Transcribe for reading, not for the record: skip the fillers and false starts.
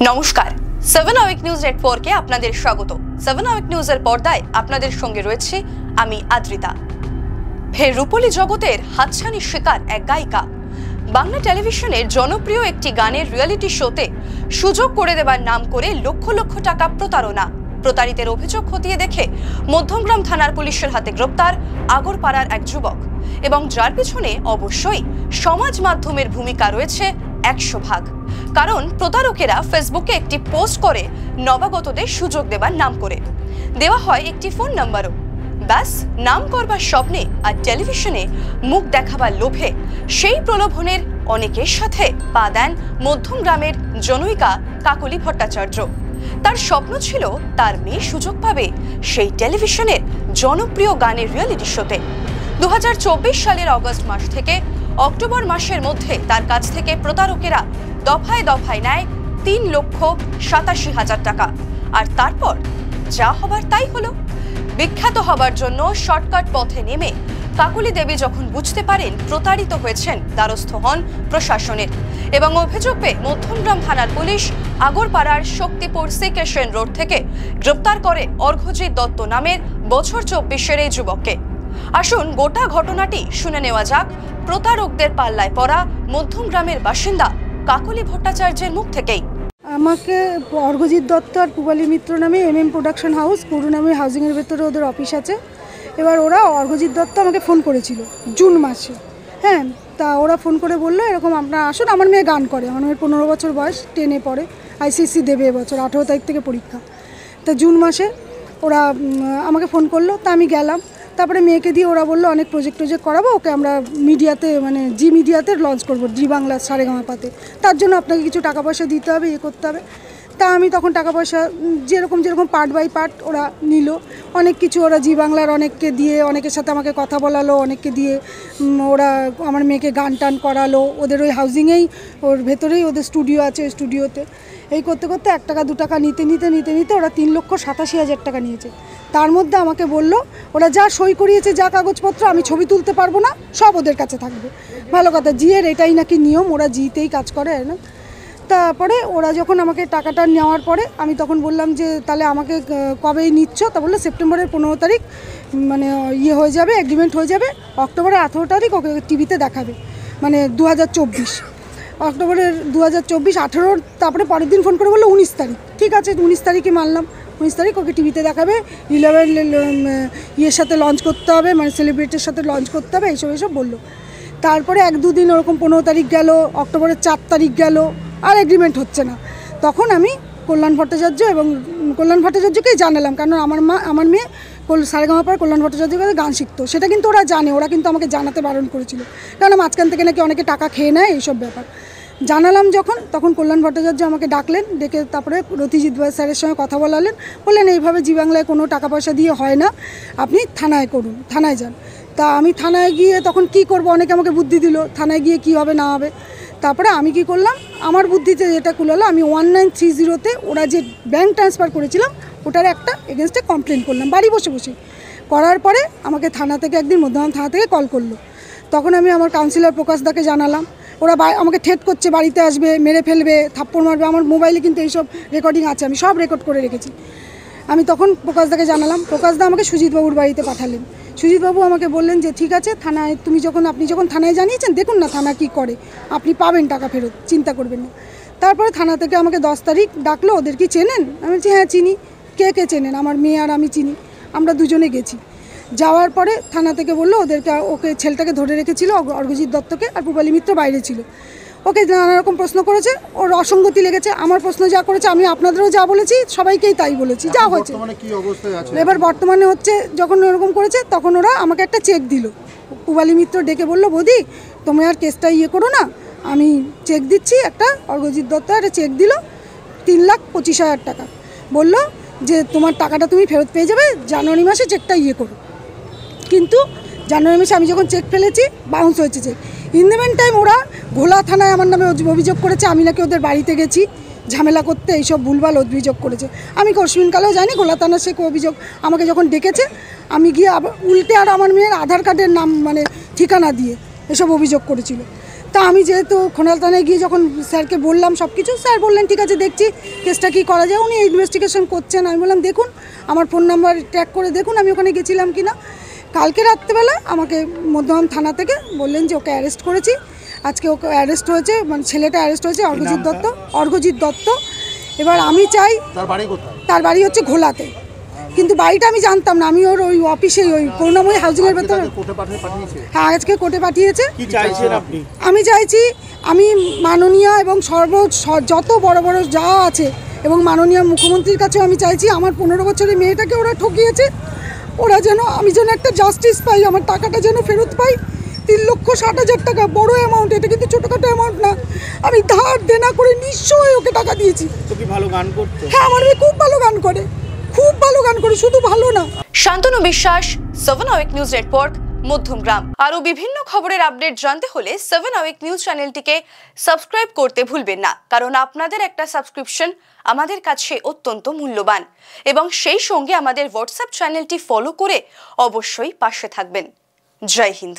নমস্কার, 7 hour news নেটওয়ার্কে আপনাদের স্বাগত। 7 আওয়ার নিউজের পর্দায় আপনাদের সঙ্গে রয়েছে আমি আদ্রিতা। ফের রূপলী জগতের হাতছানির শিকার এক গায়িকা। বাংলা টেলিভিশনের জনপ্রিয় একটি গানের রিয়েলিটি শোতে সুযোগ করে দেবার নাম করে লক্ষ লক্ষ টাকা প্রতারণা। প্রতারিতের অভিযোগ খতিয়ে দেখে মধ্যমগ্রাম থানার পুলিশের হাতে গ্রেপ্তার আগরপাড়ার এক যুবক, এবং যার পিছনে অবশ্যই সমাজ মাধ্যমের ভূমিকা রয়েছে 100 ভাগ। কারণ প্রতারকেরা ফেসবুকে একটি পোস্ট করে নবাগতদের সুযোগ দেবার নাম করে দেওয়া হয় একটি ফোন নাম্বারও। ব্যাস নাম করবার স্বপ্নে আর টেলিভিশনে মুখ দেখাবার লোভে সেই প্রলোভনের অনেকের সাথে পা দেন মধ্যমগ্রামের জনৈকা কাকলি ভট্টাচার্য। তার স্বপ্ন ছিল তার মেয়ে সুযোগ পাবে সেই টেলিভিশনের জনপ্রিয় গানের রিয়েলিটি শোতে। 2024 সালের অগস্ট মাস থেকে অক্টোবর মাসের মধ্যে তার কাছ থেকে প্রতারকেরা দফায় দফায় নেয় 3,87,000 টাকা। আর তারপর যা হবার তাই হলো। বিখ্যাত হবার জন্য শর্টকাট পথে নেমে কাকলি দেবী যখন বুঝতে পারেন প্রতারিত হয়েছেন, দ্বারস্থ হন প্রশাসনের, এবং অভিযোগ পেয়ে মধ্যমগ্রাম থানার পুলিশ আগরপাড়ার শক্তিপুর সিকেশন রোড থেকে গ্রেপ্তার করে অর্ঘ্যজিৎ দত্ত নামের বছর 24-এর এই যুবককে। আসুন গোটা ঘটনাটি শুনে নেওয়া যাক প্রতারকদের পাল্লায় পড়া মধ্যমগ্রামের বাসিন্দা কাকলি ভট্টাচার্যের মুখ থেকেই। আমাকে অর্ঘ্যজিৎ দত্ত আর পূবালী মিত্র নামে প্রোডাকশন হাউস পুরুনামে হাউজিংয়ের ভেতরে ওদের অফিস আছে। এবার ওরা অর্ঘ্যজিৎ দত্ত আমাকে ফোন করেছিল জুন মাসে। হ্যাঁ, তা ওরা ফোন করে বললো এরকম আপনারা আসুন, আমার মেয়ে গান করে, আমার মেয়ের 15 বছর বয়স, 10-এ পড়ে, ICSE দেবে এবছর, 18 তারিখ থেকে পরীক্ষা। তা জুন মাসে ওরা আমাকে ফোন করলো, তা আমি গেলাম। তারপরে মেয়েকে দিয়ে ওরা বললো অনেক প্রজেক্ট করাবো, ওকে আমরা মিডিয়াতে জি মিডিয়াতে লঞ্চ করবো, জি বাংলা সারেগামাপাতে। তার জন্য আপনাকে কিছু টাকা পয়সা দিতে হবে, করতে হবে। তা আমি তখন টাকা পয়সা যেরকম পার্ট বাই পার্ট ওরা নিল, অনেক কিছু ওরা জি বাংলার অনেককে দিয়ে, অনেকের সাথে আমাকে কথা বলালো, অনেককে দিয়ে ওরা আমার মেয়েকে গান টান করালো। ওদের ওই হাউজিংয়েই, ওর ভেতরেই ওদের স্টুডিও আছে, ওই স্টুডিওতে। এই করতে করতে 1 টাকা 2 টাকা নিতে ওরা 3,87,000 টাকা নিয়েছে। তার মধ্যে আমাকে বলল ওরা যা সই করিয়েছে, যা কাগজপত্র, আমি ছবি তুলতে পারবো না, সব ওদের কাছে থাকবে। ভালো কথা, জিয়ের এটাই নাকি নিয়ম, ওরা জিতেই কাজ করে না। তারপরে ওরা যখন আমাকে টাকাটা নেওয়ার পরে আমি তখন বললাম যে তাহলে আমাকে কবেই নিচ্ছ? তা বললো সেপ্টেম্বরের 15 তারিখ হয়ে যাবে, এগ্রিমেন্ট হয়ে যাবে, অক্টোবরের 18 তারিখ ওকে টিভিতে দেখাবে, 2024 অক্টোবরের 2024 18। তারপরে পরের দিন ফোন করে বললো 19 তারিখ। ঠিক আছে, 19 তারিখে মানলাম, 19 তারিখ ওকে টিভিতে দেখাবে, 11 সাথে লঞ্চ করতে হবে, সেলিব্রিটির সাথে লঞ্চ করতে হবে, এইসব বললো। তারপরে 1-2 দিন ওরকম 15 তারিখ গেল, অক্টোবরের 4 তারিখ গেল, আর এগ্রিমেন্ট হচ্ছে না। তখন আমি কল্যাণ ভট্টাচার্যকেই জানালাম, কারণ আমার মেয়ে সারেগামাপার কল্যাণ ভট্টাচার্যের কাছে গান শিখতো। সেটা কিন্তু ওরা জানে, ওরা কিন্তু আমাকে জানাতে বারণ করেছিল, কারণ মাঝখান থেকে নাকি অনেকে টাকা খেয়ে নেয়, এইসব ব্যাপার। জানালাম যখন, তখন কল্যাণ ভট্টাচার্য আমাকে ডাকলেন, ডেকে তারপরে রতিজিৎ স্যারের সঙ্গে কথা বলালেন, বললেন এইভাবে জি বাংলায় কোনো টাকা পয়সা দিয়ে হয় না, আপনি থানায় করুন, থানায় যান। তা আমি থানায় গিয়ে তখন কি করব, অনেকে আমাকে বুদ্ধি দিল থানায় গিয়ে কি হবে না হবে। তারপরে আমি কি করলাম, আমার বুদ্ধিতে যেটা কুলালো, আমি 1930-তে ওরা যে ব্যাঙ্ক ট্রান্সফার করেছিলাম ওটার একটা এগেনস্টে কমপ্লেন করলাম, বাড়ি বসে করার পরে আমাকে থানা থেকে একদিন মধ্যমগ্রাম থানা থেকে কল করলো। তখন আমি আমার কাউন্সিলর প্রকাশদাকে জানালাম, ওরা আমাকে ঠেট করছে, বাড়িতে আসবে, মেরে ফেলবে, থাপ্পড় মারবে। আমার মোবাইলে কিন্তু এইসব রেকর্ডিং আছে, আমি সব রেকর্ড করে রেখেছি। আমি তখন প্রকাশদাকে জানালাম, প্রকাশদা আমাকে সুজিতবাবুর বাড়িতে পাঠালেন। সুজিতবাবু আমাকে বললেন যে ঠিক আছে, থানায় আপনি যখন থানায় জানিয়েছেন, দেখুন না থানা কি করে, আপনি পাবেন টাকা ফেরত, চিন্তা করবেন না। তারপরে থানা থেকে আমাকে 10 তারিখ ডাকলো, ওদের কি চেনেন? আমি বলছি হ্যাঁ চিনি। কে চেনেন? আমার মেয়ে আর আমি চিনি, আমরা দুজনে গেছি। যাওয়ার পরে থানা থেকে বললো ওকে ছেলেটাকে ধরে রেখেছিল, অর্ঘ্যজিৎ দত্তকে, আর পূবালী মিত্র বাইরে ছিল। ওকে নানা রকম প্রশ্ন করেছে, ওর অসঙ্গতি লেগেছে। আমার প্রশ্ন যা করেছে, আমি আপনাদেরও যা বলেছি, সবাইকেই তাই বলেছি, যা হয়েছে। এবার বর্তমানে হচ্ছে, যখন ওরকম করেছে তখন ওরা আমাকে একটা চেক দিল। পূবালী মিত্র ডেকে বললো বৌদি তুমি আর কেসটা করো না, আমি চেক দিচ্ছি একটা। অর্ঘ্যজিৎ দত্ত একটা চেক দিল 3,25,000 টাকা, বললো যে তোমার টাকাটা তুমি ফেরত পেয়ে যাবে, জানুয়ারি মাসে চেকটা করো। কিন্তু জানুয়ারি মাসে আমি যখন চেক ফেলেছি, বাউন্স হয়েছে check. In the main time ওরা ঘোলা থানায় আমার নামে অভিযোগ করেছে, আমি নাকি ওদের বাড়িতে গেছি ঝামেলা করতে, এইসব ভুলভাল অভিযোগ করেছে। আমি কশ্মিনকালেও যাইনি, ঘোলা থানার সে অভিযোগ আমাকে যখন ডেকেছে, আমি গিয়ে আবার উল্টে আর আমার মেয়ের আধার কার্ডের নাম ঠিকানা দিয়ে এসব অভিযোগ করেছিল। তা আমি যেহেতু খোনাল থানায় গিয়ে যখন স্যারকে বললাম সব কিছু, স্যার বললেন ঠিক আছে দেখছি কেসটা কী করা যায়। উনি ইনভেস্টিগেশন করছেন। আমি বললাম দেখুন আমার ফোন নাম্বার ট্র্যাক করে দেখুন আমি ওখানে গেছিলাম কি না। কালকে রাত্রেবেলা আমাকে মধ্যম থানা থেকে বললেন যে ওকে অ্যারেস্ট করেছি। আজকে ওকে অ্যারেস্ট হয়েছে, মানে ছেলেটা অ্যারেস্ট হয়েছে অর্ঘজিৎ দত্ত। এবার আমি চাই, তার বাড়ি হচ্ছে ঘোলাতে, কিন্তু বাড়িটা আমি জানতাম না। আমি ওর ওই অফিসে ওই করুণাময়ী হাউজিংয়ের ভেতরে, হ্যাঁ আজকে কোর্টে পাঠিয়েছে। আমি চাইছি আমি মাননীয় এবং যত বড় বড় যা আছে এবং মাননীয় মুখ্যমন্ত্রীর কাছেও আমি চাইছি আমার 15 বছরের মেয়েটাকে ওরা ঠকিয়েছে, ওরা যেন আমি যেন একটা জাস্টিস পাই, আমার টাকাটা যেন ফেরত পাই। 3,60,000 টাকা বড় অ্যামাউন্ট, এটা কিন্তু ছোটোখাটো অ্যামাউন্ট না। আমি ধার দেনা করে নিশ্চয়ই ওকে টাকা দিয়েছি। ভালো গান করতো? হ্যাঁ আমার মেয়ে খুব ভালো গান করে, খুব ভালো গান করে, শুধু ভালো না। শান্তনু বিশ্বাস, 7 আওয়ার নিউজ নেটওয়ার্ক, মধ্যমগ্রাম। আরও বিভিন্ন খবরের আপডেট জানতে হলে 7 আওয়ার নিউজ চ্যানেলটিকে সাবস্ক্রাইব করতে ভুলবেন না, কারণ আপনাদের একটা সাবস্ক্রিপশন আমাদের কাছে অত্যন্ত মূল্যবান। এবং সেই সঙ্গে আমাদের হোয়াটসঅ্যাপ চ্যানেলটি ফলো করে অবশ্যই পাশে থাকবেন। জয় হিন্দ।